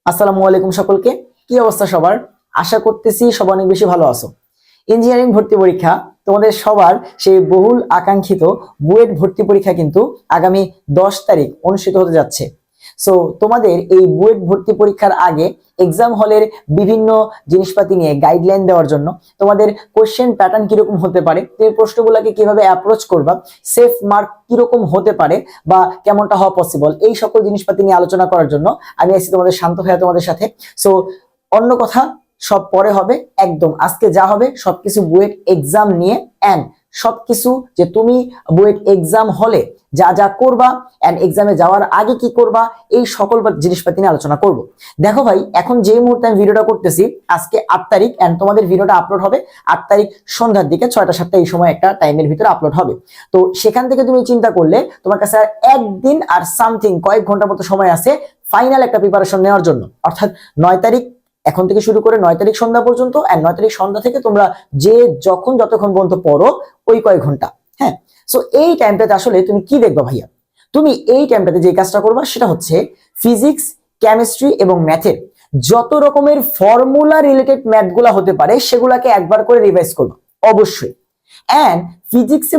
আসসালামু আলাইকুম সকলকে। কি অবস্থা সবার? আশা করতেছি সবাই অনেক বেশি ভালো আছো। ইঞ্জিনিয়ারিং ভর্তি পরীক্ষা, তোমাদের সবার সেই বহুল আকাঙ্ক্ষিত বুয়েট ভর্তি পরীক্ষা কিন্তু আগামী 10 তারিখ অনুষ্ঠিত হতে যাচ্ছে। সো তোমাদের এই বুয়েট ভর্তি পরীক্ষার আগে এক্সাম হলের বিভিন্ন জিনিসপাতি নিয়ে গাইডলাইন দেওয়ার জন্য, তোমাদের কোশ্চেন প্যাটার্ন কিরকম হতে পারে, তুমি প্রশ্নগুলোকে কিভাবে অ্যাপ্রোচ করবা, সেফ মার্ক কিরকম হতে পারে বা কেমনটা হওয়া পসিবল, এই সকল জিনিসপাতি নিয়ে আলোচনা করার জন্য আমি আছি তোমাদের শান্ত ভাইয়া তোমাদের সাথে। সো অন্য কথা সব পরে হবে, একদম আজকে যা হবে সবকিছু বুয়েট এক্সাম নিয়ে এন্ড সবকিছু যে তুমি বুয়েট এক্সাম হলে যা যা করবা এন্ড এক্সামে যাওয়ার আগে কি করবা, এই সকল জিনিসপাতি নিয়ে আলোচনা করব। দেখো ভাই, এখন যে মুহূর্তে আমি ভিডিওটা করতেছি আজকে 8 তারিখ এন্ড তোমাদের ভিডিওটা আপলোড হবে 8 তারিখ সন্ধ্যার দিকে 6টা 7টা এই সময় একটা টাইমের ভিতরে আপলোড হবে। তো সেখান থেকে তুমি চিন্তা করলে তোমার কাছে আর একদিন আর সামথিং কয়েক ঘন্টার মতো সময় আছে ফাইনাল একটা প্রিপারেশন নেওয়ার জন্য। অর্থাৎ 9 তারিখ এখন থেকে শুরু করে 9 তারিখ সন্ধ্যা পর্যন্ত, আর 9 তারিখ সন্ধ্যা থেকে তোমরা যে যতক্ষণ পর্যন্ত পড়ো ওই কয়েক ঘন্টা। হ্যাঁ, সো এই টাইমটাতে আসলে তুমি কি দেখবা ভাইয়া? তুমি এই টাইমটাতে যে কাজটা করবা সেটা হচ্ছে ফিজিক্স, কেমিস্ট্রি এবং ম্যাথের যত রকমের ফর্মুলা রিলেটেড ম্যাথগুলা হতে পারে সেগুলাকে একবার করে রিভাইজ করবা অবশ্যই। এন্ড ফিজিক্স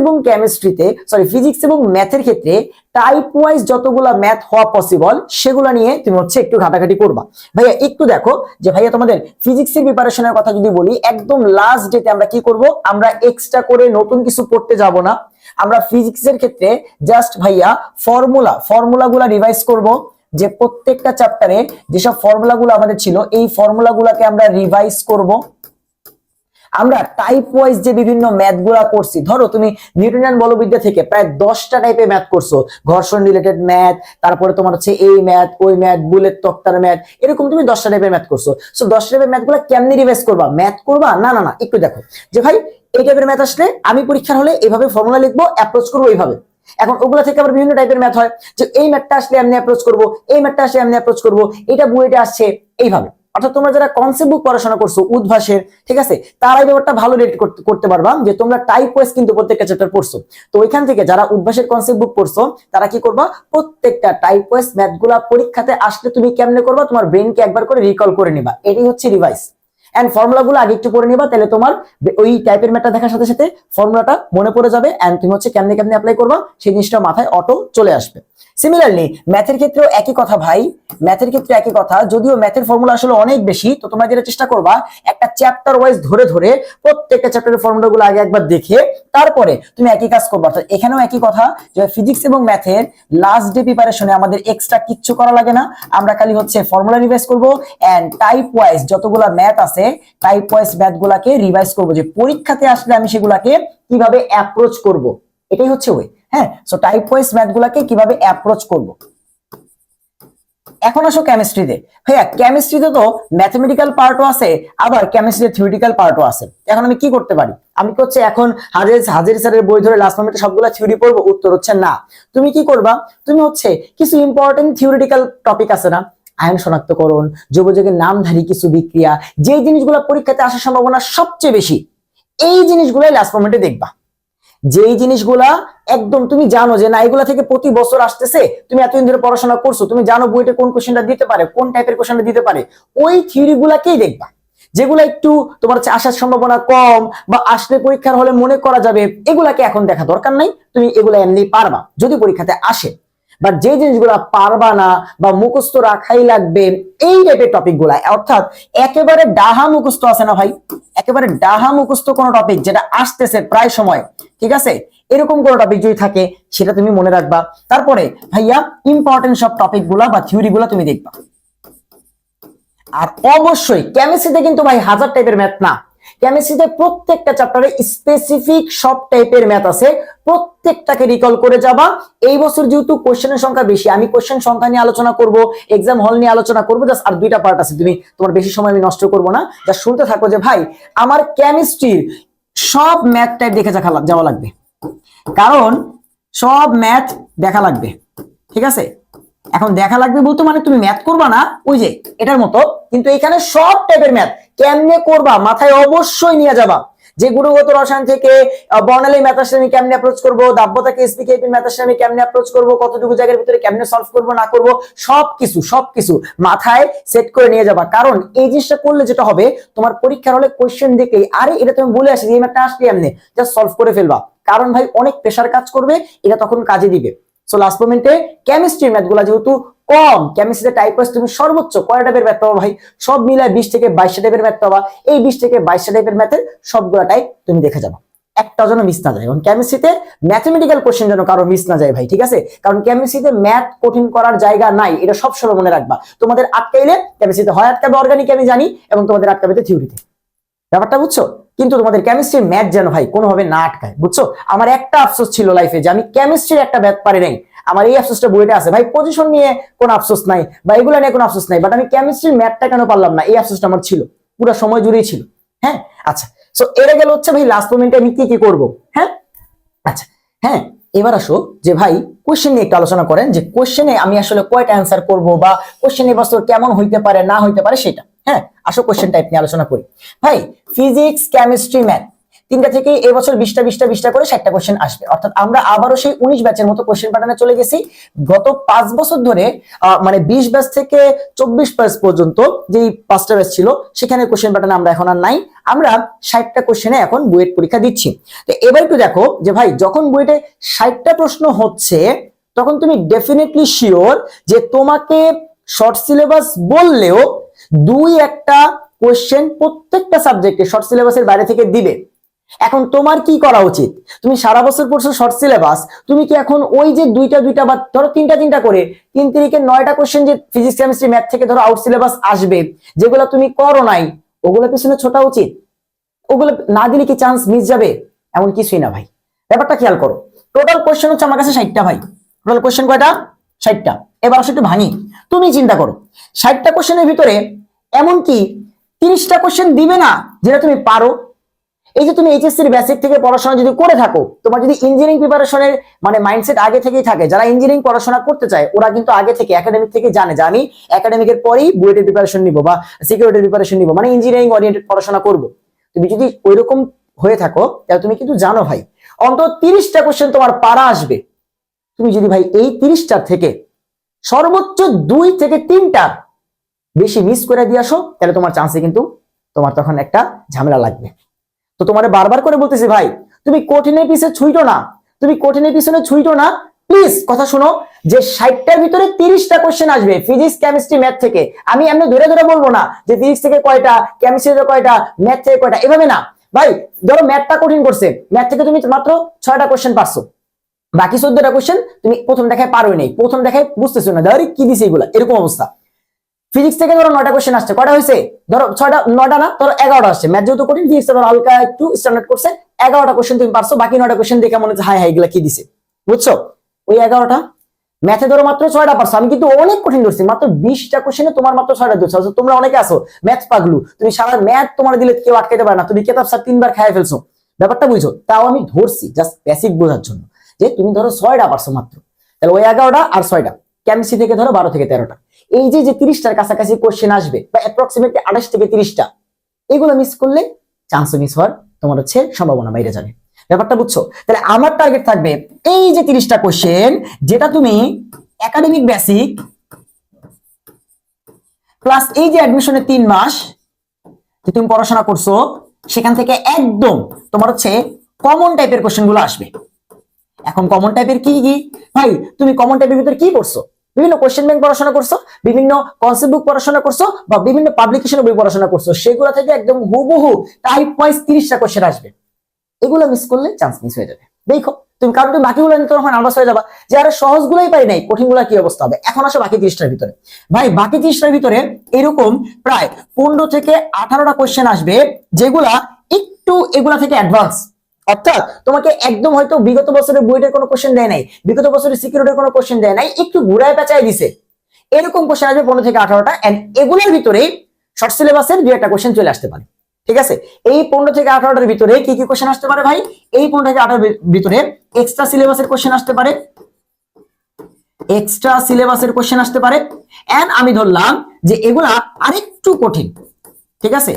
এবং ম্যাথের ক্ষেত্রে টাইপ ওয়াইজ যতগুলা ম্যাথ হওয়া পসিবল সেগুলা নিয়ে তুমি একটু ঘাটাঘাটি করবা। ভাইয়া একটু দেখো যে ভাইয়া তোমাদের ফিজিক্সের প্রিপারেশনের কথা যদি বলি, একদম লাস্ট ডেতে আমরা কি করব, আমরা এক্সট্রা করে নতুন কিছু পড়তে যাব না। আমরা ফিজিক্সের ক্ষেত্রে জাস্ট ভাইয়া ফর্মুলাগুলা রিভাইজ করব। যে প্রত্যেকটা চ্যাপ্টারে যেসব ফর্মুলাগুলো আমাদের ছিল এই ফর্মুলাগুলোকে আমরা রিভাইজ করব। আমরা টাইপ ওয়াইজ যে বিভিন্ন ম্যাথ গুলা করছি, ধরো তুমি নিউটনিয়ান বলবিদ্যা থেকে প্রায় 10টা টাইপের ম্যাথ করছো, ঘর্ষণ রিলেটেড ম্যাথ, তারপরে তোমার এই ম্যাথ ওই ম্যাথ, বুলেট তক্তার ম্যাথ, এরকম তুমি 10টা টাইপের ম্যাথ করছো। সো 10টা টাইপের ম্যাথ গুলা কেমনি রিভাইজ করবা? ম্যাথ করবা না, একটু দেখো যে ভাই এই টাইপের ম্যাথ আসলে আমি পরীক্ষার হলে এইভাবে ফর্মুলা লিখবো, অ্যাপ্রোচ করবো এইভাবে। এখন ওগুলা থেকে আবার বিভিন্ন টাইপের ম্যাথ হয় যে এই ম্যাথটা আসলে এমনি অ্যাপ্রোচ করবো, এই ম্যাথটা আসলে এমনি অ্যাপ্রোচ করবো, এটা বুয়েটে আসছে এইভাবে। অর্থাৎ তোমরা যারা কনসেপ্ট বুক পড়াশোনা করছো উদ্ভাসের, ঠিক আছে, তারা এই ব্যাপারটা ভালো রেট করতে পারবা যে তোমরা টাইপ ওয়াইজ কিন্তু প্রত্যেকটা চ্যাপ্টার পড়ছো। তো ওইখান থেকে যারা উদ্ভাসের কনসেপ্ট বুক পড়ছো তারা কি করবা, প্রত্যেকটা টাইপ ওয়াইজ ম্যাথগুলা পরীক্ষাতে আসলে তুমি কেমনে করবা, তোমার ব্রেনকে একবার করে রিকল করে নিবা, এটাই হচ্ছে রিভাইজ। এন্ড ফর্মুলাগুলো আগে একটু পড়ে নিবা, তাহলে তোমার ওই টাইপের ম্যাথটা দেখার সাথে সাথে ফর্মুলাটা মনে পড়ে যাবে এন্ড তুমি কেমনে কেমনে অ্যাপ্লাই করবা সেই জিনিসটা মাথায় অটো চলে আসবে। সিমিলারলি ম্যাথের ক্ষেত্রেও একই কথা ভাই, ম্যাথের ক্ষেত্রে একই কথা। যদিও ম্যাথের ফর্মুলা আসলে অনেক বেশি, তো তোমরা যেটা চেষ্টা করবা একটা চ্যাপ্টার ওয়াইজ ধরে ধরে প্রত্যেকটা চ্যাপ্টারের ফর্মুলাগুলো আগে একবার দেখে তারপরে তুমি একই কাজ করবা। অর্থাৎ এখানেও একই কথা যে ফিজিক্স এবং ম্যাথের লাস্ট ডে প্রিপারেশনে আমাদের এক্সট্রা কিচ্ছু করা লাগে না, আমরা খালি ফর্মুলা রিভাইজ করব এন্ড টাইপ ওয়াইজ যতগুলা ম্যাথ আছে টাইপ ওয়াইজ ম্যাথগুলোকে রিভাইজ করব, যে পরীক্ষাতে আসলে আমি সেগুলাকে কিভাবে অ্যাপ্রোচ করব, এটাই হচ্ছে ওই। হ্যাঁ, সো টাইপ ওয়াইজ ম্যাথগুলোকে কিভাবে অ্যাপ্রোচ করব। এখন আসো কেমিস্ট্রিতে। ভাইয়া কেমিস্ট্রিতে তো ম্যাথমেটিক্যাল পার্টও আছে, আবার কেমিস্ট্রিতে থিওরিটিক্যাল পার্টও আছে। এখন আমি কি করতে পারি? আমি কি এখন হাজির স্যারের বই ধরে লাস্ট মোমেন্টে সবগুলা থিওরি পড়বো? উত্তর হচ্ছে না। তুমি কি করবা, তুমি কিছু ইম্পর্টেন্ট থিওরিটিক্যাল টপিক আছে না, আয়ন শনাক্তকরণ, যৌগযৌগের নামধারী কিছু বিক্রিয়া, যে জিনিসগুলো পরীক্ষাতে আসার সম্ভাবনা সবচেয়ে বেশি, এই জিনিসগুলাই লাস্ট মোমেন্টে দেখবা। যেই জিনিসগুলা একদম তুমি জানো যে না এগুলা থেকে প্রতি বছর আসতেছে, তুমি এতদিন ধরে পড়াশোনা করছো, তুমি জানো বইটা কোন কোশ্চেনটা দিতে পারে, কোন টাইপের কোশ্চেনটা দিতে পারে, ওই থিওরি গুলাকেই দেখবা। যেগুলা একটু তোমার আসার সম্ভাবনা কম বা আসলে পরীক্ষার হলে মনে করা যাবে, এগুলাকে এখন দেখা দরকার নাই, তুমি এগুলা এমনি পারবা যদি পরীক্ষাতে আসে। বাট যে জিনিসগুলা পারবা না বা মুখস্থ রাখাই লাগবে, এই টাইপের টপিক গুলা, অর্থাৎ একেবারে ডাহা মুখস্থ আছে না ভাই, একেবারে ডাহা মুখস্থ কোন টপিক যেটা আসতেছে প্রায় সময়, ঠিক আছে, এরকম কোন টপিক যদি থাকে সেটা তুমি মনে রাখবা। তারপরে ভাইয়া ইম্পর্টেন্ট সব টপিক গুলা বা থিওরি গুলা তুমি দেখবা। আর অবশ্যই কেমিস্ট্রিতে কিন্তু ভাই হাজার টাইপের ম্যাথ না, কেমিস্ট্রিতে প্রত্যেকটা চ্যাপ্টারে স্পেসিফিক সব টাইপের ম্যাথ আছে, প্রত্যেকটাকে রিকল করে যাবা। এই বছর যেহেতু কোশ্চেনের সংখ্যা বেশি, আমি কোশ্চেন সংখ্যা নিয়ে আলোচনা করব, এক্সাম হল নিয়ে আলোচনা করব, জাস্ট আর 2টা পার্ট আছে, তুমি তোমার বেশি সময় আমি নষ্ট করব না, জাস্ট শুনতে থাকো যে ভাই আমার কেমিস্ট্রির সব ম্যাথ টাইপ দেখে যাওয়া লাগবে, কারণ সব ম্যাথ দেখা লাগবে, ঠিক আছে। এখন দেখা লাগবে বলতে মানে তুমি ম্যাথ করবা না ওই যে এটার মতো, কিন্তু এখানে সব টাইপের ম্যাথ কেমনে করবা মাথায় অবশ্যই নিয়ে যাবা। যে গুণগত রসায়ন থেকে বর্ণালী মেথড কেমনে অ্যাপ্রোচ করবো, দাব্যতাকে এসপিকেপি মেথড কেমনে অ্যাপ্রোচ করবো, কতটুকু জায়গার ভিতরে কেমনে সলভ করবো না করবো, সবকিছু মাথায় সেট করে নিয়ে যাবা। কারণ এই জিনিসটা করলে যেটা হবে, তোমার পরীক্ষার হলে কোশ্চেন দেখেই আরে এটা তুমি বলে আসি এই ম্যাথটা আসলে এমনি জাস্ট সলভ করে ফেলবা। কারণ ভাই অনেক প্রেশার কাজ করবে, এটা তখন কাজে দিবে। সো লাস্ট মোমেন্টে কেমিস্ট্রির ম্যাথগুলো যেহেতু কম, কেমিস্ট্রিতে টাইপ ওয়াইজ তুমি সর্বোচ্চ কয় টাইপের ম্যাথ পাবা ভাই? সব মিলায় 20 থেকে 22টা টাইপের ম্যাথ পাবা। এই 20 থেকে 22টা টাইপের ম্যাথের সবগুলা টাইপ তুমি দেখে যাবে, একটা যেন মিস না যায়। এবং কেমিস্ট্রিতে ম্যাথমেটিক্যাল কোশ্চেন যেন কারো মিস না যায় ভাই, ঠিক আছে? কারণ কেমিস্ট্রিতে ম্যাথ কঠিন করার জায়গা নাই, এটা সবসময় মনে রাখবা। তোমাদের আটকাইলে কেমিস্ট্রিতে হয় আটকাবে অর্গানিক, আমি জানি, এবং তোমাদের আটকাবে থিওরিতে, ব্যাপারটা বুঝছো? কিন্তু তোমাদের কেমিস্ট্রির ম্যাথ যেন ভাই কোনোভাবে না আটকায়, বুঝছো? আমার একটা আফসোস ছিল লাইফে যে আমি কেমিস্ট্রির একটা ম্যাথ পারি নাই। আমার এই আফসোসটা বইটা আছে ভাই, পজিশন নিয়ে কোনো আফসোস নাই বা এগুলো নিয়ে কোনো আফসোস নাই, বাট আমি কেমিস্ট্রির ম্যাথটা কেন পারলাম না, এই আফসোসটা আমার ছিল, পুরো সময় জুড়েই ছিল। হ্যাঁ, আচ্ছা, সো এরা গেল হচ্ছে ভাই লাস্ট মোমেন্টে আমি কি কি করবো। হ্যাঁ, আচ্ছা, হ্যাঁ, এবার আসো যে ভাই কোশ্চেন নিয়ে একটু আলোচনা করেন, যে কোশ্চেনে আমি আসলে কয়টা অ্যান্সার করব বা কোশ্চেনের বস্তু কেমন হইতে পারে না হইতে পারে সেটা। হ্যাঁ, আসো কোশ্চেন টাইপ নিয়ে আলোচনা করি। ভাই ফিজিক্স, কেমিস্ট্রি, ম্যাথ তিনটা থেকে এবছর 20টা করে 60টা কোশ্চেন আসবে। অর্থাৎ আমরা আবারও সেই 19 ব্যাচের মতো কোশ্চেন প্যাটার্নে চলে গেছি। গত 5 বছর ধরে মানে 20 ব্যাচ থেকে 24 ব্যাচ পর্যন্ত যেই 5টা ব্যাচ ছিল সেখানে কোশ্চেন প্যাটার্ন আমরা এখন আর নাই। আমরা 60টা কোশ্চেনে এখন বুয়েট পরীক্ষা দিচ্ছি। তো এবার একটু দেখো যে ভাই যখন বুয়েটে 60টা প্রশ্ন হচ্ছে তখন তুমি ডেফিনেটলি শিওর যে তোমাকে শর্ট সিলেবাস বললেও 2-1টা কোশ্চেন প্রত্যেকটা সাবজেক্টে শর্ট সিলেবাসের বাইরে থেকে দিবে। এখন তোমার কি করা উচিত? তুমি সারা বছর পড়ছো শর্ট সিলেবাস, তুমি কি এখন ওই যে দুইটা বা ধরো তিনটা করে 3 তিরিকে 9টা কোশ্চেন যে ফিজিক্স, কেমিস্ট্রি, ম্যাথ থেকে ধরো আউট সিলেবাস আসবে, যেগুলো তুমি করো নাই, ওগুলো পিছনে ছোটা উচিত? ওগুলো না দিলে কি চান্স মিস যাবে? এমন কিছুই না ভাই, ব্যাপারটা খেয়াল করো। টোটাল কোশ্চেন হচ্ছে আমার কাছে 60টা ভাই। টোটাল কোশ্চেন কয়টা? 60টা। এবার আসলে একটু ভাঙি, তুমি চিন্তা করো 60টা কোশ্চেনের ভিতরে এমন কি 30টা কোশ্চেন দিবে না যেটা তুমি পারো। এই যে তুমি এইচএসসির বেসিক থেকে পড়াশোনা যদি করে থাকো, তোমার যদি ইঞ্জিনিয়ারিং প্রিপারেশনের মানে মাইন্ডসেট আগে থেকেই থাকে, যারা ইঞ্জিনিয়ারিং পড়াশোনা করতে চায় ওরা কিন্তু আগে থেকে একাডেমিক থেকে জানে যে আমি একাডেমিকের পরেই বুয়েটের প্রিপারেশন নিব বা সিকিউরিটির প্রিপারেশন নিব, মানে ইঞ্জিনিয়ারিং ওরিয়েন্টেড পড়াশোনা করব। তুমি যদি ওইরকম হয়ে থাকো তাহলে তুমি কিন্তু জানো ভাই অন্তত 30টা কোশ্চেন তোমার পারা আসবে। তুমি যদি ভাই এই 30টা থেকে সর্বোচ্চ 2 থেকে 3টা বেশি মিস করে দিয়ে আসো তাহলে তোমার চান্সে কিন্তু তোমার তখন একটা ঝামেলা লাগবে। তো তোমার বারবার করে বলতেছি ভাই তুমি কঠিনের পিছনে ছুইটো না, তুমি কঠিনের পিছনে ছুইটো না, প্লিজ কথা শোনো। যে 60টার ভিতরে 30টা কোশ্চেন আসবে ফিজিক্স, কেমিস্ট্রি, ম্যাথ থেকে। আমি এমনি ধরে ধরে বলবো না যে ফিজিক্স থেকে কয়টা, কেমিস্ট্রি থেকে কয়টা, ম্যাথ থেকে কয়টা, এভাবে না ভাই। ধরো ম্যাথটা কঠিন করছে, ম্যাথ থেকে তুমি মাত্র 6টা কোশ্চেন পারছো, বাকি 14টা কোশ্চেন তুমি প্রথম দেখায় পারোই নাই, প্রথম দেখায় বুঝতেছো না ধরো কি দিছে এগুলা, এরকম অবস্থা। ফিজিক্স থেকে ধরো 9টা কোশ্চেন আসছে, কয়টা হয়েছে? ধরো 6টা, 9টা না, ধরো 11টা আসছে। ম্যাথ যেহেতু কঠিন, ফিজিক্স ধরো হালকা একটু স্ট্যান্ডার্ড করছে, 11টা কোশ্চেন তুমি পারছো, বাকি 9টা কোশ্চেন দেখে মনে হচ্ছে হাই হাই এগুলা কি দিছে, বুঝছো? ওই 11টা ম্যাথে ধরো মাত্র 6টা পারছো, আমি কিন্তু অনেক কঠিন ধরছি, মাত্র 20টা কোশ্চেনে তোমার মাত্র 6টা ধরছো। তোমরা অনেকে আছো ম্যাথ পাগলু, তুমি সারা ম্যাথ তোমার দিলে কেউ আটকাইতে পারে না, তুমি কেতাব স্যার 3বার খাইয়ে ফেলছো, ব্যাপারটা বুঝছো? তাও আমি ধরছি জাস্ট বেসিক বোঝার জন্য যে তুমি ধরো 6টা পারছো মাত্র, তাহলে ওই 11টা আর 6টা কেমিস্ট্রি থেকে ধরো 12 থেকে 13টা, এই যে 30টার কাছাকাছি কোশ্চেন আসবে বা অ্যাপ্রক্সিমেটলি 28 থেকে 30টা, এগুলো মিস করলে চান্স মিস হওয়ার তোমার হচ্ছে সম্ভাবনা বাইরে যাবে। ব্যাপারটা বুঝছো? তাহলে আমার টার্গেট থাকবে এই যে 30টা কোশ্চেন, যেটা তুমি একাডেমিক বেসিক প্লাস এই যে অ্যাডমিশনের 3 মাস যে তুমি পড়াশোনা করছো সেখান থেকে একদম তোমার হচ্ছে কমন টাইপের কোশ্চেন গুলো আসবে। এখন কমন টাইপের কি কি ভাই? তুমি কমন টাইপের ভিতরে কি পড়ছো? বিভিন্ন কোশ্চেন ব্যাংক পড়াশোনা করছো, বিভিন্ন কনসেপ্ট বুক পড়াশোনা করছো, বা বিভিন্ন পাবলিকেশনের বই পড়াশোনা করছো, সেগুলো থেকে একদম হুবহু টাইপ ওয়াইজ 30টা কোশ্চেন আসবে। এগুলো মিস করলে চান্স মিস হয়ে যাবে। দেখো তুমি, কারণ তুমি বাকিগুলো নিতে তখন নার্ভাস হয়ে যাবা যে আরে সহজগুলোই পাই নাই, কঠিনগুলো কি অবস্থা হবে। এখন আসো বাকি 30টার ভিতরে। ভাই বাকি 30টার ভিতরে এরকম প্রায় 15 থেকে 18টা কোশ্চেন আসবে যেগুলা একটু এগুলা থেকে অ্যাডভান্স। অর্থাৎ তোমাকে একদম হয়তো বিগত বছরের বুয়েটের কোনো কোশ্চেন দেয় নাই, বিগত বছরের সিকিউরিটির কোনো কোশ্চেন দেয় নাই, একটু ঘুরায় পেঁচায় দিছে, এরকম কোশ্চেন আসবে 15 থেকে 18টা। এন্ড এগুলোর ভিতরে শর্ট সিলেবাসের 2-1টা কোশ্চেন চলে আসতে পারে। ঠিক আছে, এই 15 থেকে 18টার ভিতরে কি কি কোশ্চেন আসতে পারে ভাই? এই 15 থেকে 18টার ভিতরে এক্সট্রা সিলেবাসের কোশ্চেন আসতে পারে, এক্সট্রা সিলেবাসের কোশ্চেন আসতে পারে। এন্ড আমি ধরলাম যে এগুলা আরেকটু কঠিন, ঠিক আছে,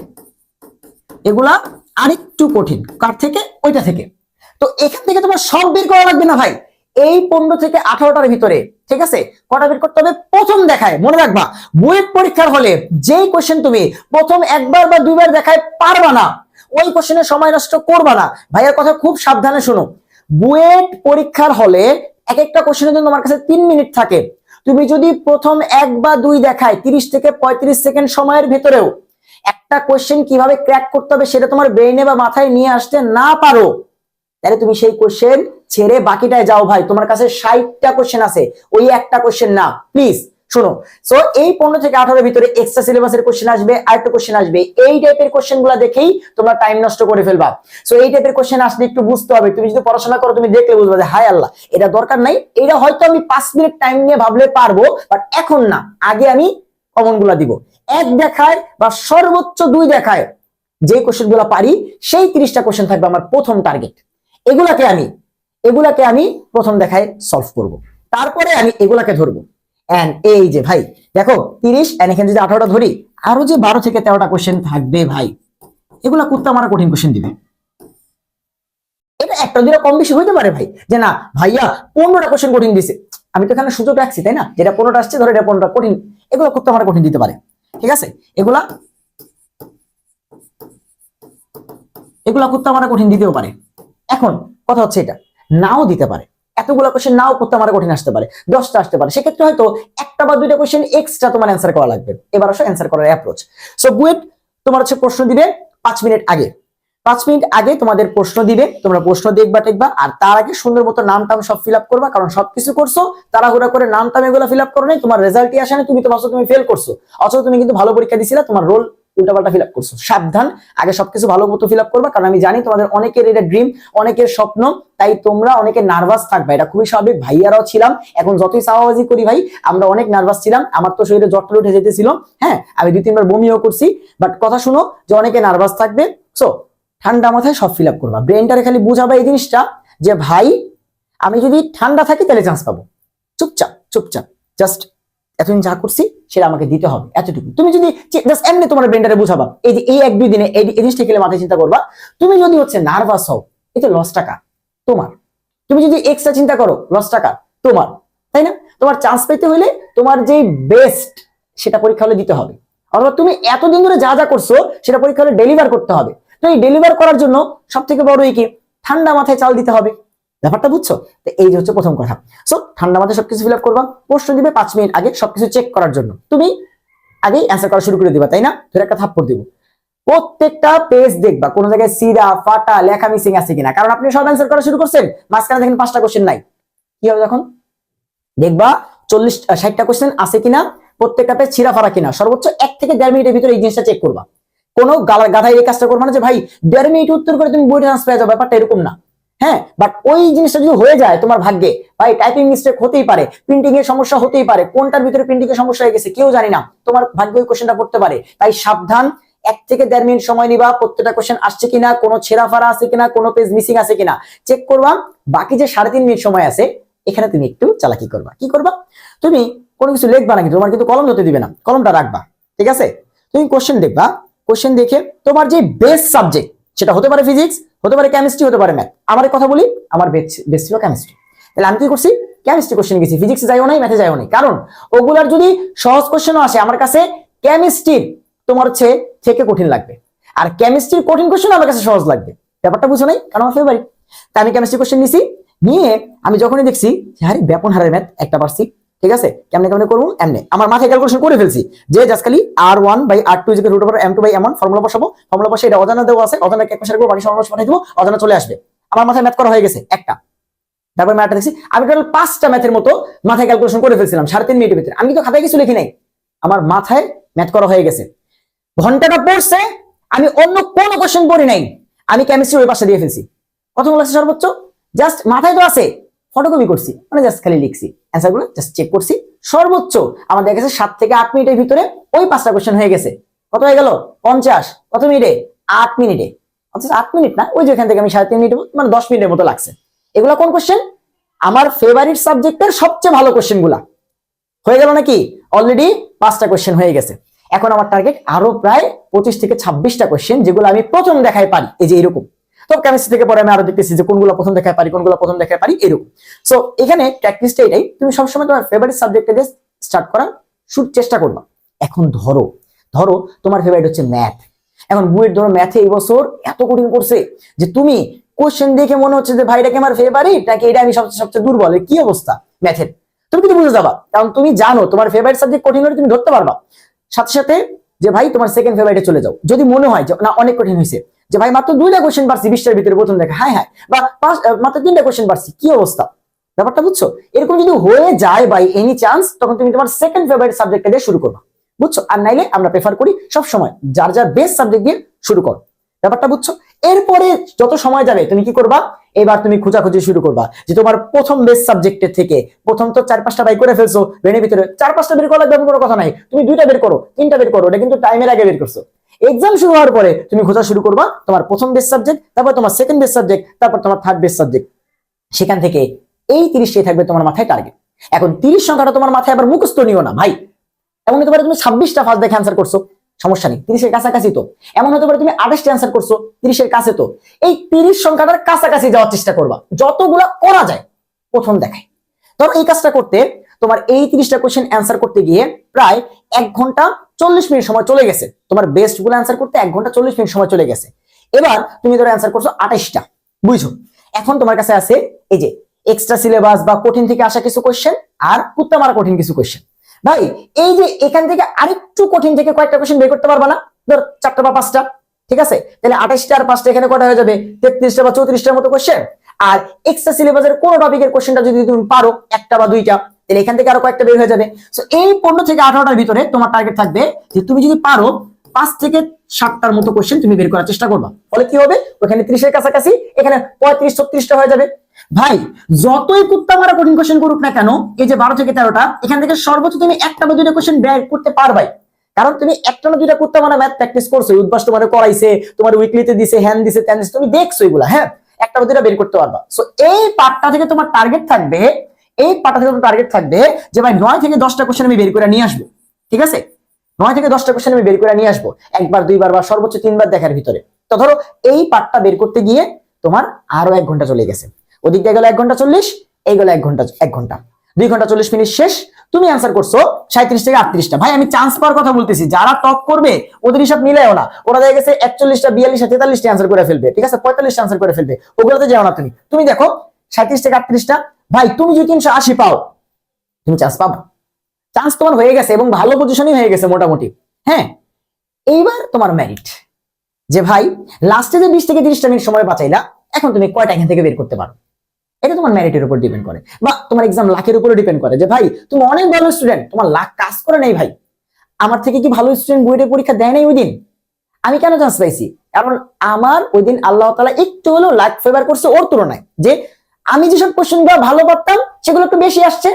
এগুলা আরেকটু কঠিন, কার থেকে? ওইটা থেকে। তো এখান থেকে তোমার সব বের করা লাগবে না ভাই, এই 15 থেকে 18টার ভিতরে, ঠিক আছে, কটা বের করতে হবে? প্রথম দেখায় মনে রাখবা, বুয়েট পরীক্ষার হলে যেই কোশ্চেন তুমি প্রথম একবার বা দুইবার দেখায় পারবা না, ওই কোশ্চেনে সময় নষ্ট করবা না। ভাইয়ার কথা খুব সাবধানে শোনো, বুয়েট পরীক্ষার হলে এক একটা কোশ্চেনের জন্য তোমার কাছে 3 মিনিট থাকে। তুমি যদি প্রথম এক বা দুই দেখায় 30 থেকে 35 সেকেন্ড সময়ের ভেতরেও একটা কোশ্চেন কিভাবে ক্র্যাক করতে হবে সেটা তোমার ব্রেইনে বা মাথায় নিয়ে আসতে না পারো, তাহলে তুমি সেই কোশ্চেন ছেড়ে বাকিটায় যাও ভাই। তোমার কাছে 60টা কোশ্চেন আছে, ওই একটা কোশ্চেন না, প্লিজ শোনো। সো এই 15 থেকে 18 ভিতরে এক্সট্রা সিলেবাসের কোশ্চেন আসবে, আরেকটা কোশ্চেন আসবে, এই টাইপের কোশ্চেন গুলা দেখেই তোমরা টাইম নষ্ট করে ফেলবা। সো এই টাইপের কোশ্চেন আসলে একটু বুঝতে হবে, তুমি যদি পড়াশোনা করো তুমি দেখলে বুঝবে যে হায় আল্লাহ, এটা দরকার নাই, এটা হয়তো আমি 5 মিনিট টাইম নিয়ে ভাবলে পারবো, বাট এখন না, আগে আমি কমন গুলা দিব। এক দেখায় বা সর্বোচ্চ 2 দেখায় যে কোশ্চেন গুলা পারি, সেই 30টা কোশ্চেন থাকবে আমার প্রথম টার্গেট। এগুলাকে আমি প্রথম দেখায় সলভ করব, তারপরে আমি এগুলাকে ধরবো। এন্ড এই যে ভাই দেখো 30 এন্ড এখানে যদি 18টা ধরি, আরো যে 12 থেকে 13টা কোশ্চেন থাকবে ভাই, এগুলা করতে আমার কঠিন কোশ্চেন দিবে। এটা একটা দুটো কম বেশি হইতে পারে ভাই, যে না ভাইয়া 15টা কোশ্চেন কঠিন দিছে, আমি তো এখানে সুযোগ রাখছি তাই না, যেটা 15টা আসছে ধরো এটা 15টা কঠিন, এগুলো করতে আমার কঠিন দিতে পারে, ঠিক আছে, এগুলা করতে আমার কঠিন দিতেও পারে। এখন কথা হচ্ছে এটা নাও দিতে পারে, এতগুলো কোশ্চেন নাও করতে আমার কঠিন আসতে পারে, 10টা আসতে পারে, সেক্ষেত্রে হয়তো একটা বা দুইটা কোশ্চেন এক্সট্রা তোমার অ্যান্সার করা লাগবে। এবার আসো অ্যান্সার করার অ্যাপ্রোচ। সো বুয়েট তোমার হচ্ছে প্রশ্ন দিবে 5 মিনিট আগে, 5 মিনিট আগে তোমাদের প্রশ্ন দিবে, তোমরা প্রশ্ন দেখবা টেকবা, আর তার আগে সুন্দর মতো নাম টাম সব ফিল আপ করবা, কারণ সবকিছু করছো তাড়াহুড়া করে নাম টাম এগুলো ফিল আপ করো নাই, তোমার রেজাল্টই আসে না, তুমি তো ভাবছো তুমি ফেল করছো, অথচ তুমি কিন্তু ভালো পরীক্ষা দিছিলা, তোমার রোল উল্টাপাল্টা ফিল আপ করছো। সাবধান, আগে সবকিছু ভালো মতো ফিল আপ করবা, কারণ আমি জানি তোমাদের অনেকের এটা ড্রিম, অনেকের স্বপ্ন, তাই তোমরা অনেকে নার্ভাস থাকবে, এটা খুবই স্বাভাবিক। ভাইয়ারাও ছিলাম, এখন যতই চাওয়াবাজি করি ভাই, আমরা অনেক নার্ভাস ছিলাম, আমার তো শরীরে জ্বর উঠে যেতেছিল, হ্যাঁ আমি 2-3 বার বমিও করছি, বাট কথা শুনো যে অনেকে নার্ভাস থাকবে। সো ঠান্ডা মাথায় সব ফিল আপ করবা, ব্রেনটারে খালি বুঝাবা এই জিনিসটা যে ভাই আমি যদি ঠান্ডা থাকি তাহলে চান্স পাবো, চুপচাপ চুপচাপ জাস্ট এতদিন যা করছি সেটা আমাকে দিতে হবে, এতটুকু। তুমি যদি জাস্ট এমনি তোমার ব্রেনটারে বুঝাবা, এই যে এই 1-2 দিনে এই জিনিসটা খেলে মাথায় চিন্তা করবা, তুমি যদি হচ্ছে নার্ভাস হও এটা লস টাকা তোমার, তুমি যদি এক্সট্রা চিন্তা করো লস টাকা তোমার, তাই না? তোমার চান্স পেতে হলে তোমার যে বেস্ট সেটা পরীক্ষা হলে দিতে হবে, অথবা তুমি এতদিন ধরে যা যা করছো সেটা পরীক্ষা হলে ডেলিভার করতে হবে। তো এই ডেলিভার করার জন্য সব থেকে বড় কি, ঠান্ডা মাথায় চাল দিতে হবে, ব্যাপারটা বুঝছো? তো এই যে হচ্ছে প্রথম কথা। সো ঠান্ডা মাথায় সবকিছু ফিল আপ করবা, প্রশ্ন দিবে 5 মিনিট আগে সবকিছু চেক করার জন্য, তুমি আগে অ্যান্সার করা শুরু করে দিবা, তাই না? ধরে একটা থাপ্পড় দিব, প্রত্যেকটা পেজ দেখবা কোন জায়গায় সিরা ফাটা লেখা মিসিং আছে কিনা, কারণ আপনি সব অ্যান্সার করা শুরু করছেন, মাঝখানে দেখেন 5টা কোশ্চেন নাই, কি হবে তখন? দেখবা 40-60টা কোশ্চেন আছে কিনা, প্রত্যেকটা পেজ ছিঁড়া ফাড়া কিনা, সর্বোচ্চ 1 থেকে 1.5 মিনিটের ভিতরে এই জিনিসটা চেক করবা। কোনো গাধাই এই কাজটা করবা না যে ভাই 1.5 মিনিট উত্তর করে তুমি বইটা আনসার পেয়ে যাবে, ব্যাপারটা এরকম না। হ্যাঁ, বাট ওই জিনিসটা যদি হয়ে যায় তোমার ভাগ্যে, ভাই টাইপিং মিস্টেক হতেই পারে, প্রিন্টিং এর সমস্যা হতেই পারে, কোনটার ভিতরে প্রিন্টিং এর সমস্যা হয়ে গেছে কেউ জানি না, তোমার ভাগ্যে ওই কোশ্চেনটা পড়তে পারে। তাই সাবধান, 1 থেকে 1.5 মিনিট সময় নিবা, প্রত্যেকটা কোশ্চেন আসছে কিনা, কোনো ছেঁড়া ফাড়া আছে কিনা, কোনো পেজ মিসিং আছে কিনা চেক করবা। বাকি যে 3.5 মিনিট সময় আছে এখানে তুমি একটু চালাকি করবা। কি করবা? তুমি কোনো কিছু লিখবা না, কিন্তু তোমার কিন্তু কলম ধরতে দিবে না, কলমটা রাখবা, ঠিক আছে? তুমি কোশ্চেন দেখবা, কোশ্চেন দেখে তোমার যে বেস্ট সাবজেক্ট, সেটা হতে পারে ফিজিক্স, হতে পারে কেমিস্ট্রি, হতে পারে ম্যাথ। আমার কথা বলি, আমার বেস্ট ছিল কেমিস্ট্রি, তাহলে আমি কি করছি, কেমিস্ট্রি কোশ্চেন গেছি, ফিজিক্সে যাইও নাই, ম্যাথে যাইও নাই, কারণ ওগুলার যদি সহজ কোশ্চেনও আসে আমার কাছে কেমিস্ট্রির তোমার হচ্ছে থেকে কঠিন লাগবে, আর কেমিস্ট্রির কঠিন কোশ্চেন আমার কাছে সহজ লাগবে, ব্যাপারটা বুঝো নাই? কারণ আমার ফেভারিট। তাই আমি কেমিস্ট্রি কোশ্চেন নিছি, নিয়ে আমি যখনই দেখছি আরে ব্যাপন হারের ম্যাথ একটা পারছি, ঠিক আছে, কেমনে কেমনে করবো, এমনি আমার মাথায় ক্যালকুলেশন করে ফেলছি যে জাস্ট খালি r1/r2 √m2/m1 ফর্মুলা বসাবো, ফর্মুলা বসে এটা অজানা দেওয়া আছে, অজানা ক্যালকুলেশন করবো, বাকি ফর্মুলা পাঠিয়ে দেবো, অজানা চলে আসবে। আমার মাথায় ম্যাথ করা হয়ে গেছে একটা, তারপর ম্যাথটা দেখছি আমি টোটাল 5টা ম্যাথের মতো মাথায় ক্যালকুলেশন করে ফেলছিলাম 3.5 মিনিটের ভিতরে। আমি তো খাতায় কিছু লিখি নাই, আমার মাথায় ম্যাথ করা হয়ে গেছে। ঘন্টাটা পড়ছে, আমি অন্য কোনো কোশ্চেন পড়ি নাই, আমি কেমিস্ট্রি ওই পাশে দিয়ে ফেলছি, কতগুলো আছে সর্বোচ্চ, জাস্ট মাথায় তো আছে, ফটোকপি করছি, মানে জাস্ট খালি লিখছি, অ্যান্সার গুলো জাস্ট চেক করছি, সর্বোচ্চ আমার দেখা গেছে 7 থেকে 8 মিনিটের ভিতরে ওই 5টা কোশ্চেন হয়ে গেছে। কত হয়ে গেল? 50। কত মিনিটে? 8 মিনিটে। অথচ 8 মিনিট না, ওই যে এখান থেকে আমি 3.5 মিনিট, মানে 10 মিনিটের মতো লাগছে। এগুলা কোন কোশ্চেন? আমার ফেভারিট সাবজেক্টের সবচেয়ে ভালো কোশ্চেন গুলা। হয়ে গেল নাকি? অলরেডি 5টা কোশ্চেন হয়ে গেছে। এখন আমার টার্গেট আরো প্রায় 25 থেকে 26টা কোশ্চেন, যেগুলো আমি প্রথম দেখায় পারি, এই যে এরকম। তো কেমিস্ট্রি থেকে পরে আমি আরো দেখতেছি যে কোনগুলো প্রথম দেখায় পারি, কোনগুলো প্রথম দেখায় পারি, এরকম। সো এখানে প্র্যাকটিসটা এটাই, তুমি সবসময় তোমার ফেভারিট সাবজেক্টে দিয়ে স্টার্ট করার চেষ্টা করবা। এখন ধরো তোমার ফেভারিট হচ্ছে ম্যাথ। এখন বুয়েট ধরো ম্যাথে এই বছর এত কঠিন করছে যে তুমি কোশ্চেন দেখে মনে হচ্ছে যে ভাই এটা কি আমার ফেভারিট নাকি এটা আমি সবচেয়ে দুর্বল, কি অবস্থা ম্যাথের, তুমি কিন্তু বুঝে যাবা, কারণ তুমি জানো তোমার ফেভারিট সাবজেক্ট কঠিন হলে তুমি ধরতে পারবা। সাথে সাথে যে ভাই তোমার সেকেন্ড ফেভারিটে চলে যাও, যদি মনে হয় যে না অনেক কঠিন হয়েছে, যে ভাই মাত্র 2টা কোশ্চেন পারছি 20টার ভিতরে প্রথম দেখা, হ্যাঁ, বা মাত্র 3টা কোশ্চেন পারছি, কি অবস্থা, ব্যাপারটা বুঝছো? এরকম যদি হয়ে যায় বাই এনি চান্স, তখন তুমি তোমার সেকেন্ড ফেভারিট সাবজেক্টটা দিয়ে শুরু করবা, বুঝছো? আর নাইলে আমরা প্রেফার করি সব সময় যার বেস্ট সাবজেক্ট দিয়ে শুরু করো, ব্যাপারটা বুঝছো? এরপরে যত সময় যাবে তুমি কি করবা, এবার তুমি খোঁজাখুঁজি শুরু করবা যে তোমার প্রথম বেস্ট সাবজেক্টের থেকে, প্রথম তো 4-5টা বাই করে ফেলছো ব্রেনের ভিতরে, 4-5টা বের করা লাগবে কোনো কথা নাই, তুমি 2টা বের করো, 3টা বের করো, এটা কিন্তু টাইমের আগে বের করছো। এক্সাম শুরু হওয়ার পরে তুমি খোঁজা শুরু করবা তোমার প্রথম বেস্ট সাবজেক্ট, তারপর তোমার সেকেন্ড বেস্ট সাবজেক্ট, তারপর তোমার থার্ড বেস্ট সাবজেক্ট। সেখান থেকে এই 30টাই থাকবে তোমার মাথায় টার্গেট। এখন 30 সংখ্যাটা তোমার মাথায় আবার মুখস্থ নিও না ভাই, এমন হতে পারে তুমি 26টা ফার্স্ট দেখে অ্যান্সার করছো, সমস্যা নেই, 30-এর কাছাকাছি তো। এমন হতে পারে তুমি 28টা অ্যান্সার করছো, 30-এর কাছে তো। এই 30 সংখ্যাটার কাছাকাছি যাওয়ার চেষ্টা করবা যতগুলা করা যায় প্রথম দেখায়। ধরো এই কাজটা করতে তোমার এই 30টা কোশ্চেন অ্যান্সার করতে গিয়ে প্রায় 1 ঘন্টা 40 মিনিট সময় চলে গেছে, তোমার বেস্ট গুলো অ্যান্সার করতে 1 ঘন্টা 40 মিনিট সময় চলে গেছে। এবার তুমি ধরো অ্যান্সার করছো 28টা, বুঝছো? এখন তোমার কাছে আছে এই যে এক্সট্রা সিলেবাস বা কঠিন থেকে আসা কিছু কোশ্চেন আর কুত্তা মারা কঠিন কিছু কোশ্চেন। ভাই এই যে এখান থেকে আরেকটু কঠিন থেকে কয়েকটা কোশ্চেন বের করতে পারবা না? ধর 4টা বা 5টা, ঠিক আছে? তাহলে 28টা আর 5টা এখানে কটা হয়ে যাবে? 33টা বা 34টার মতো কোশ্চেন। আর এক্সট্রা সিলেবাসের কোন টপিকের কোশ্চেনটা যদি তুমি পারো 1টা বা 2টা, তাহলে এখান থেকে আরো কয়েকটা বের হয়ে যাবে। সো এই 15 থেকে 18টার ভিতরে তোমার টার্গেট থাকবে যে তুমি যদি পারো 5 থেকে 7টার মতো কোশ্চেন তুমি বের করার চেষ্টা করবা। ফলে কি হবে, ওখানে 30-এর কাছাকাছি, এখানে 35-36টা হয়ে যাবে। ভাই যতই কুত্তা মারা কঠিন কোশ্চেন করুক না কেন, এই যে 12 থেকে 13টা, এখান থেকে সর্বোচ্চ তুমি 1টা বা 2টা কোশ্চেন বের করতে পারবাই, কারণ তুমি 1টা না 2টা কুত্তা মারা ম্যাথ প্র্যাকটিস করছো, উদ্ভাস তোমার করাইছে, তোমার উইকলিতে দিছে, হ্যান্ড দিছে, ত্যান দিছে, তুমি দেখছো এগুলা, হ্যাঁ, 1টা বা 2টা বের করতে পারবা। সো এই পার্টটা থেকে তোমার টার্গেট থাকবে, যে ভাই 9 থেকে 10টা কোশ্চেন আমি বের করে নিয়ে আসবো, ঠিক আছে? 9 থেকে 10টা কোশ্চেন আমি বের করে নিয়ে আসবো, একবার, দুইবার বা সর্বোচ্চ 3বার দেখার ভিতরে। তো ধরো এই পার্টটা বের করতে গিয়ে তোমার আরো 1 ঘন্টা চলে গেছে, ওদিক দিয়ে গেল 1 ঘন্টা 40, এই গেল 1 ঘন্টা 2 ঘন্টা 40 মিনিট শেষ। তুমি অ্যান্সার করছো 37 থেকে 38টা। ভাই আমি চান্স পাওয়ার কথা বলতেছি, যারা টপ করবে ওদের হিসাব মিলায়ও না, ওরা দেখা গেছে 41টা 42টা 43টা অ্যান্সার করে ফেলবে, ঠিক আছে? 45টা অ্যান্সার করে ফেলবে, ওগুলোতে যাও না তুমি। তুমি দেখো 37 থেকে 38টা, ভাই তুমি যদি 380 পাও তুমি চান্স পাবো, চান্স তোমার হয়ে গেছে এবং ভালো পজিশনই হয়ে গেছে মোটামুটি। হ্যাঁ, এইবার তোমার মেরিট, যে ভাই লাস্টে যে 20 থেকে 30টা মিনিট সময় বাঁচাইলা, এখন তুমি কয়টা এখান থেকে বের করতে পারো, এটা তোমার মেরিটের উপর ডিপেন্ড করে, বা তোমার এক্সাম লাখের উপরে ডিপেন্ড করে। যে ভাই তুমি অনেক ভালো স্টুডেন্ট, তোমার লাখ কাজ করে নেই ভাই, আমার থেকে কি ভালো স্টুডেন্ট বুয়েটের পরীক্ষা দেয় নাই ওই দিন? আমি কেন চান্স পাইছি? কারণ আমার ওই দিন আল্লাহ তাআলা একটু হলেও লাক ফেভার করছে ওর তুলনায়, যে আমি যেসব কোশ্চেনগুলো ভালো পারতাম সেগুলো একটু বেশি আসছে,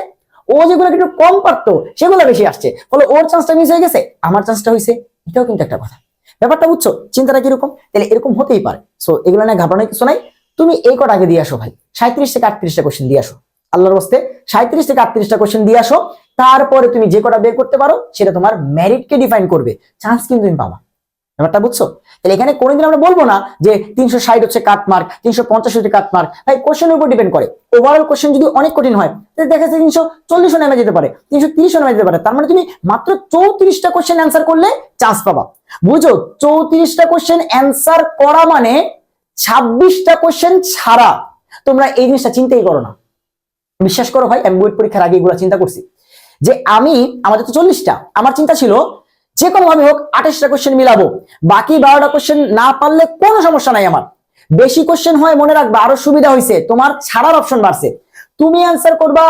ও যেগুলো একটু কম পারতো সেগুলো বেশি আসছে, ফলে ওর চান্সটা মিস হয়ে গেছে, আমার চান্সটা হয়েছে, এটাও কিন্তু একটা কথা। ব্যাপারটা বুঝছো চিন্তাটা কিরকম? তাহলে এরকম হতেই পারে। সো এগুলো নিয়ে ঘাবড়ানোর কিছু নাই, তুমি এই কটা আগে দিয়ে আসো ভাই, 37 থেকে 38টা কোশ্চেন দিয়ে আসো, আল্লাহর রাস্তে 37 থেকে 38টা কোশ্চেন দিয়ে আসো। তারপরে তুমি যে কটা বের করতে পারো সেটা তোমার মেরিটকে ডিফাইন করবে, চান্স কিন্তু তুমি পাবা। ব্যাপারটা বুঝছো? তাহলে এখানে কোনোদিন আমরা বলবো না যে 360 হচ্ছে কাট মার্ক, 350 হচ্ছে কাট মার্ক। ভাই কোশ্চেনের উপর ডিপেন্ড করে, ওভারঅল কোশ্চেন যদি অনেক কঠিন হয় তাহলে দেখা যাচ্ছে 340 নেমে যেতে পারে, 330 নেমে যেতে পারে, তার মানে তুমি মাত্র 34টা কোশ্চেন অ্যান্সার করলে চান্স পাবা। বুঝো, 34টা কোশ্চেন অ্যান্সার করা মানে 26টা কোশ্চেন ছাড়া। তোমরা এই জিনিসটা চিন্তাই করো না, বিশ্বাস করো ভাই, আমি বুয়েট পরীক্ষার আগে এগুলো চিন্তা করছি যে আমাদের তো 40টা, আমার চিন্তা ছিল যে কোনো ভাবে হোক 28টা কোশ্চেন মিলাবো, বাকি 12টা কোশ্চেন না পারলে কোনো সমস্যা নাই আমার। বেশি কোশ্চেন হয় মনে রাখবা আরো সুবিধা হয়েছে, তোমার ছাড়ার অপশন বাড়ছে, তুমি অ্যান্সার করবা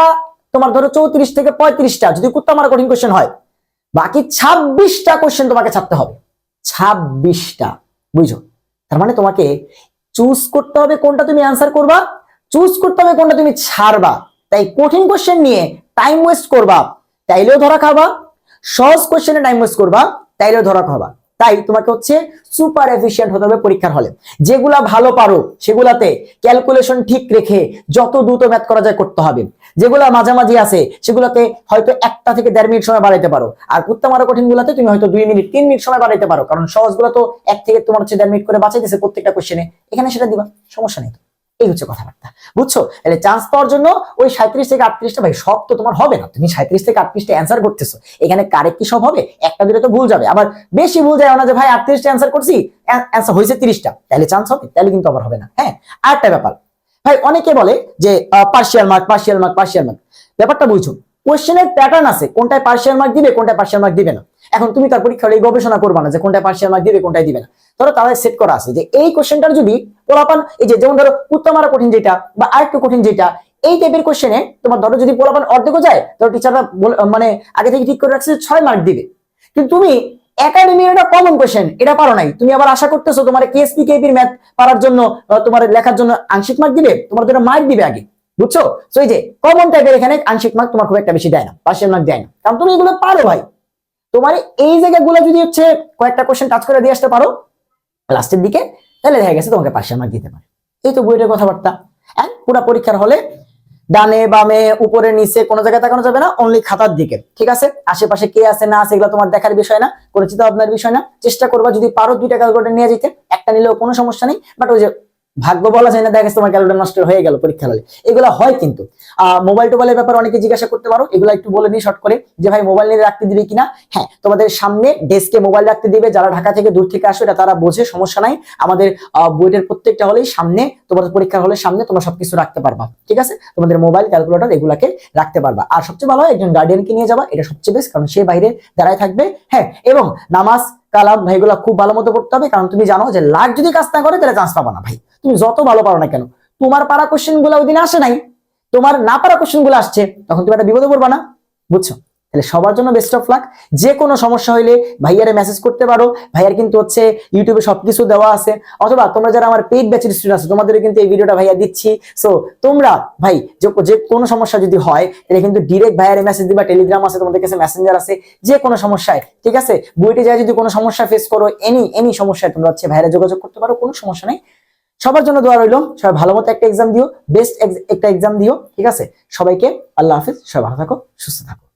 তোমার ধরো 34 থেকে 35টা যদি কুত্তা মারা কঠিন কোশ্চেন হয়, বাকি 26টা কোশ্চেন তোমাকে ছাড়তে হবে, 26টা, বুঝছো? তার মানে তোমাকে চুজ করতে হবে কোনটা তুমি অ্যান্সার করবা, চুজ করতে হবে কোনটা তুমি ছাড়বা। তাই কঠিন কোশ্চেন নিয়ে টাইম ওয়েস্ট করবা তাইলেও ধরা খাবা, সহজ কোশ্চেনে টাইম ওয়েস্ট করবা তাইলেও ধরা খাবা। তাই তোমাকে হচ্ছে সুপার এফিশিয়েন্ট হতে হবে পরীক্ষার হলে। যেগুলা ভালো পারো সেগুলাতে ক্যালকুলেশন ঠিক রেখে যত দ্রুত ম্যাথ করা যায় করতে হবে। যেগুলা মাঝামাঝি আছে সেগুলোতে হয়তো 1 থেকে 1.5 মিনিট সময় বাড়াইতে পারো, আর উত্তম আরো কঠিন গুলাতে তুমি হয়তো 2 মিনিট 3 মিনিট সময় বাড়াইতে পারো, কারণ সহজগুলো তো 1 থেকে তোমার হচ্ছে 1.5 মিনিট করে বাঁচাইতেছে প্রত্যেকটা কোশ্চেনে, এখানে সেটা দিবা, সমস্যা নেই। এই হচ্ছে কথাবার্তা, বুঝছো? তাহলে চান্স পাওয়ার জন্য ওই 37 থেকে 38টা, ভাই সব তো তোমার হবে না, তুমি 37 থেকে 38টা অ্যান্সার করতেছো, এখানে কারেক্ট কি সব হবে? একটা দিলে তো ভুল যাবে, আবার বেশি ভুল যায় না যে ভাই 38টা অ্যান্সার করছি, অ্যান্সার হয়েছে 30টা, তাহলে চান্স হবে? তাহলে কিন্তু আবার হবে না। হ্যাঁ, আরেকটা ব্যাপার ভাই, অনেকে বলে যে partial mark, partial mark, partial mark, ব্যাপারটা বুঝছো, কোশ্চেনের প্যাটার্ন আছে, কোনটায় পার্শিয়াল মার্ক দিবে, কোনটায় পার্শিয়াল মার্ক দিবে না। এখন তুমি তার পরীক্ষার এই গবেষণা করবা না যে কোনটায় পার্শিয়াল মার্ক দিবে, কোনটায় দিবে না। ধরো তাদের সেট করা আছে যে এই কোশ্চেনটার যদি পোলাপান, এই যে যেমন ধরো উত্তম আরো কঠিন যেটা বা আরেকটু কঠিন যেটা, এই টাইপের কোশ্চেনে তোমার ধরো যদি পোলাপান অর্ধেকও যায়, ধরো টিচাররা মানে আগে থেকে ঠিক করে রাখছে 6 মার্ক দিবে, কিন্তু তুমি একাডেমির একটা কমন কোশ্চেন এটা পারো নাই, তুমি আবার আশা করতেছো তোমার কেএসপি কেপির ম্যাথ পারার জন্য তোমার লেখার জন্য আংশিক মার্ক দিবে, তোমার জন্য মার্ক দিবে আগে, বুঝছো? তো এই যে কমন টাইপের এখানে আংশিক মার্ক তোমার খুব একটা বেশি দেয় না, পার্শিয়াল মার্ক দেয় না, কারণ তুমি এগুলো পারো ভাই। তোমার এই জায়গাগুলো যদি হচ্ছে কয়েকটা কোশ্চেন টাচ করে দিয়ে আসতে পারো লাস্টের দিকে, তাহলে দেখা গেছে তোমাকে পার্শিয়াল মার্ক দিতে পারে। এই তো বইয়ের কথাবার্তা। পুরো পরীক্ষার হলে ডানে বামে উপরে নিচে কোনো জায়গায় তাকানো যাবে না, অনলি খাতার দিকে, ঠিক আছে? আশেপাশে কে আছে না আছে এগুলো তোমার দেখার বিষয় না, কোনো চিন্তা ভাবনার বিষয় না। চেষ্টা করবা যদি পারো 2টা ক্যালকুলেটর নিয়ে যেতে, একটা নিলেও কোনো সমস্যা নেই, বাট ওই যে ভাগ্য বলা যায় না, দেখা গেছে তোমার ক্যালকুলেটর নষ্ট হয়ে গেল পরীক্ষার হলে, এগুলো হয় কিন্তু। মোবাইল টোবাইলের ব্যাপারে অনেকে জিজ্ঞাসা করতে পারো, এগুলো একটু বলে দিই শর্ট করে যে ভাই মোবাইল নিয়ে রাখতে দিবে কিনা। হ্যাঁ, তোমাদের সামনে ডেস্কে মোবাইল রাখতে দিবে, যারা ঢাকা থেকে দূর থেকে আসো এটা তারা বোঝে, সমস্যা নাই। আমাদের বইয়ের প্রত্যেকটা হলেই সামনে, তোমাদের পরীক্ষার হলের সামনে তোমরা সবকিছু রাখতে পারবা, ঠিক আছে? তোমাদের মোবাইল, ক্যালকুলেটর এগুলাকে রাখতে পারবা। আর সবচেয়ে ভালো হয় একজন গার্ডিয়ানকে নিয়ে যাবা, এটা সবচেয়ে বেস্ট, কারণ সে বাইরে দাঁড়ায় থাকবে। হ্যাঁ, এবং নামাজ কালাম ভাই এগুলো খুব ভালো মতো পড়তে হবে, কারণ তুমি জানো যে লাখ যদি কাজ না করে তাহলে চান্স পাবা না ভাই। তুমি যত ভালো পারো না কেন, তোমার পারা কোশ্চেন গুলো ওই দিন আসে নাই, তোমার না পারা কোশ্চেন গুলো আসছে, তখন তুমি একটা বিপদে পড়বা না, বুঝছো? তাহলে সবার জন্য বেস্ট অফ লাক। যে কোনো সমস্যা হইলে ভাইয়ারে মেসেজ করতে পারো, ভাইয়ার কিন্তু হচ্ছে ইউটিউবে সবকিছু দেওয়া আছে, অথবা তোমরা যারা আমার পেইড ব্যাচের স্টুডেন্ট আছে তোমাদের কিন্তু এই ভিডিওটা ভাইয়া দিচ্ছি। সো তোমরা ভাই যে কোনো সমস্যা যদি হয় তাহলে কিন্তু ডিরেক্ট ভাইয়ারে মেসেজ দিবা, টেলিগ্রাম আছে তোমাদের কাছে, মেসেঞ্জার আছে, যে কোনো সমস্যায়, ঠিক আছে? বইতে যায় যদি কোনো সমস্যা ফেস করো, এনি সমস্যায় তোমরা হচ্ছে ভাইয়ারে যোগাযোগ করতে পারো, কোনো সমস্যা নেই। সবার জন্য দোয়া রইল, সবাই ভালো মতো একটা এক্সাম দিও, বেস্ট একটা এক্সাম দিও, ঠিক আছে? সবাইকে আল্লাহ হাফেজ, সবাই ভালো থাকো, সুস্থ থাকো।